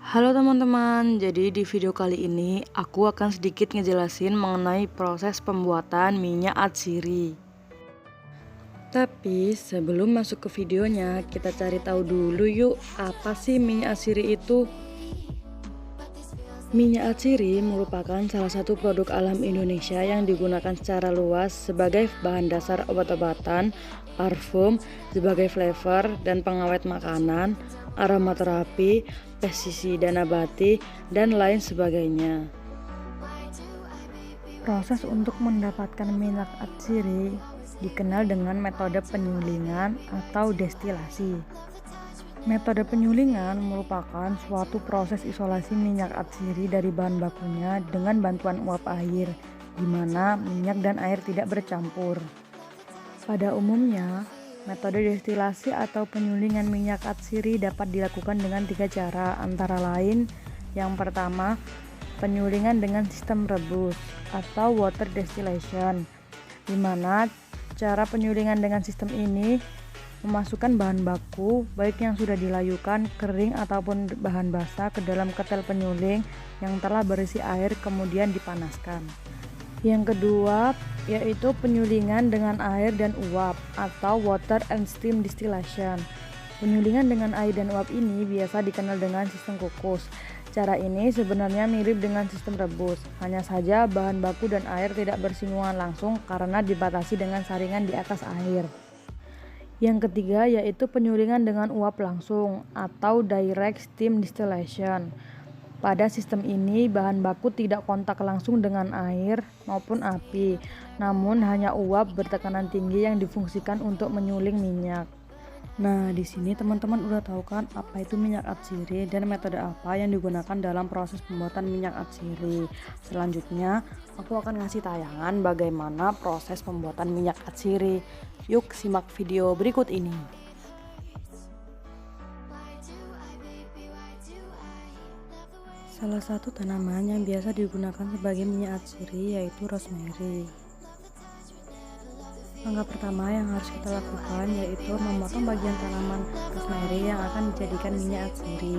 Halo teman-teman, jadi di video kali ini aku akan sedikit ngejelasin mengenai proses pembuatan minyak atsiri. Tapi sebelum masuk ke videonya, kita cari tahu dulu yuk apa sih minyak atsiri itu. Minyak atsiri merupakan salah satu produk alam Indonesia yang digunakan secara luas sebagai bahan dasar obat-obatan, parfum, sebagai flavor dan pengawet makanan, aromaterapi, pestisida nabati, dan lain sebagainya. Proses untuk mendapatkan minyak atsiri dikenal dengan metode penyulingan atau destilasi. Metode penyulingan merupakan suatu proses isolasi minyak atsiri dari bahan bakunya dengan bantuan uap air, di mana minyak dan air tidak bercampur. Pada umumnya, metode destilasi atau penyulingan minyak atsiri dapat dilakukan dengan 3 cara, antara lain yang pertama, penyulingan dengan sistem rebus atau water distillation, di mana cara penyulingan dengan sistem ini memasukkan bahan baku baik yang sudah dilayukan, kering ataupun bahan basah ke dalam ketel penyuling yang telah berisi air kemudian dipanaskan. Yang kedua yaitu penyulingan dengan air dan uap atau water and steam distillation. Penyulingan dengan air dan uap ini biasa dikenal dengan sistem kukus. Cara ini sebenarnya mirip dengan sistem rebus, hanya saja bahan baku dan air tidak bersinggungan langsung karena dibatasi dengan saringan di atas air. Yang ketiga yaitu penyulingan dengan uap langsung atau direct steam distillation. Pada sistem ini bahan baku tidak kontak langsung dengan air maupun api, namun hanya uap bertekanan tinggi yang difungsikan untuk menyuling minyak. Nah, di sini teman-teman udah tahu kan apa itu minyak atsiri dan metode apa yang digunakan dalam proses pembuatan minyak atsiri. Selanjutnya, aku akan ngasih tayangan bagaimana proses pembuatan minyak atsiri. Yuk simak video berikut ini. Salah satu tanaman yang biasa digunakan sebagai minyak atsiri yaitu rosemary. Langkah pertama yang harus kita lakukan yaitu memotong bagian tanaman rosemary yang akan dijadikan minyak atsiri.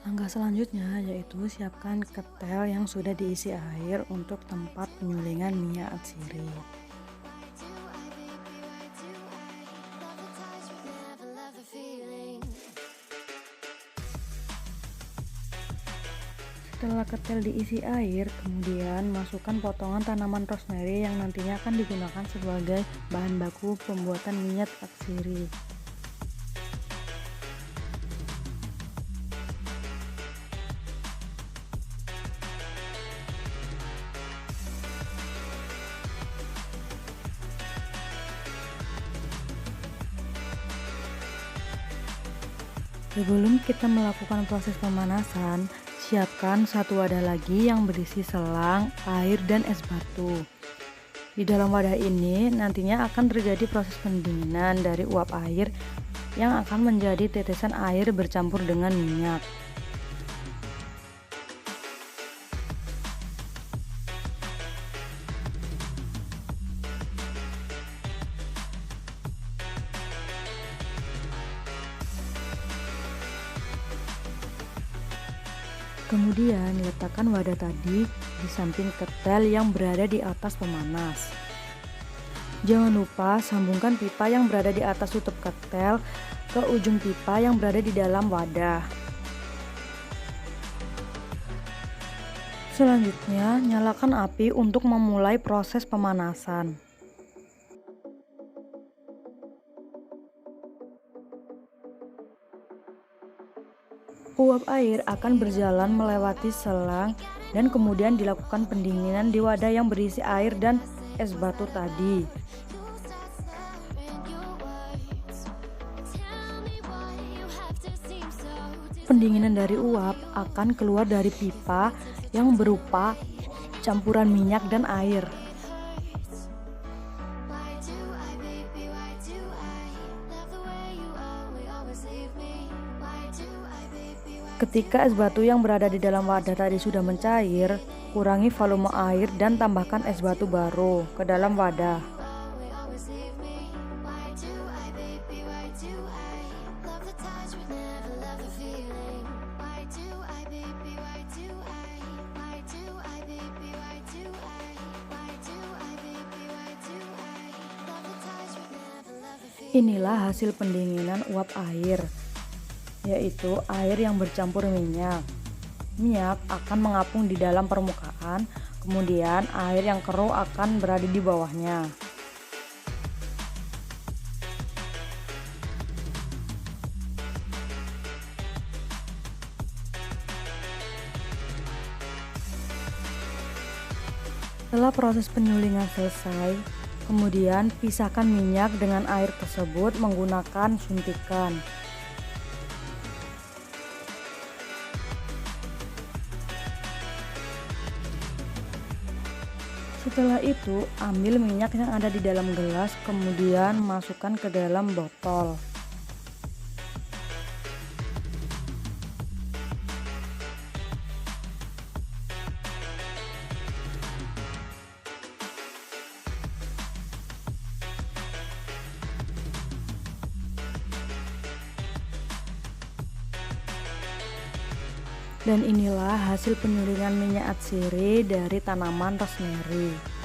Langkah selanjutnya yaitu siapkan ketel yang sudah diisi air untuk tempat penyulingan minyak atsiri. Setelah ketel diisi air, kemudian masukkan potongan tanaman rosemary yang nantinya akan digunakan sebagai bahan baku pembuatan minyak atsiri. Sebelum kita melakukan proses pemanasan, siapkan satu wadah lagi yang berisi selang, air, dan es batu. Di dalam wadah ini nantinya akan terjadi proses pendinginan dari uap air yang akan menjadi tetesan air bercampur dengan minyak. Kemudian letakkan wadah tadi di samping ketel yang berada di atas pemanas. Jangan lupa sambungkan pipa yang berada di atas tutup ketel ke ujung pipa yang berada di dalam wadah. Selanjutnya, nyalakan api untuk memulai proses pemanasan. Uap air akan berjalan melewati selang dan kemudian dilakukan pendinginan di wadah yang berisi air dan es batu tadi. Pendinginan dari uap akan keluar dari pipa yang berupa campuran minyak dan air. Ketika es batu yang berada di dalam wadah tadi sudah mencair, kurangi volume air dan tambahkan es batu baru ke dalam wadah. Inilah hasil pendinginan uap air, yaitu air yang bercampur minyak. Minyak akan mengapung di dalam permukaan, kemudian air yang keruh akan berada di bawahnya. Setelah proses penyulingan selesai, kemudian pisahkan minyak dengan air tersebut menggunakan suntikan. Setelah itu, ambil minyak yang ada di dalam gelas, kemudian masukkan ke dalam botol. Dan inilah hasil penyulingan minyak atsiri dari tanaman rosemary.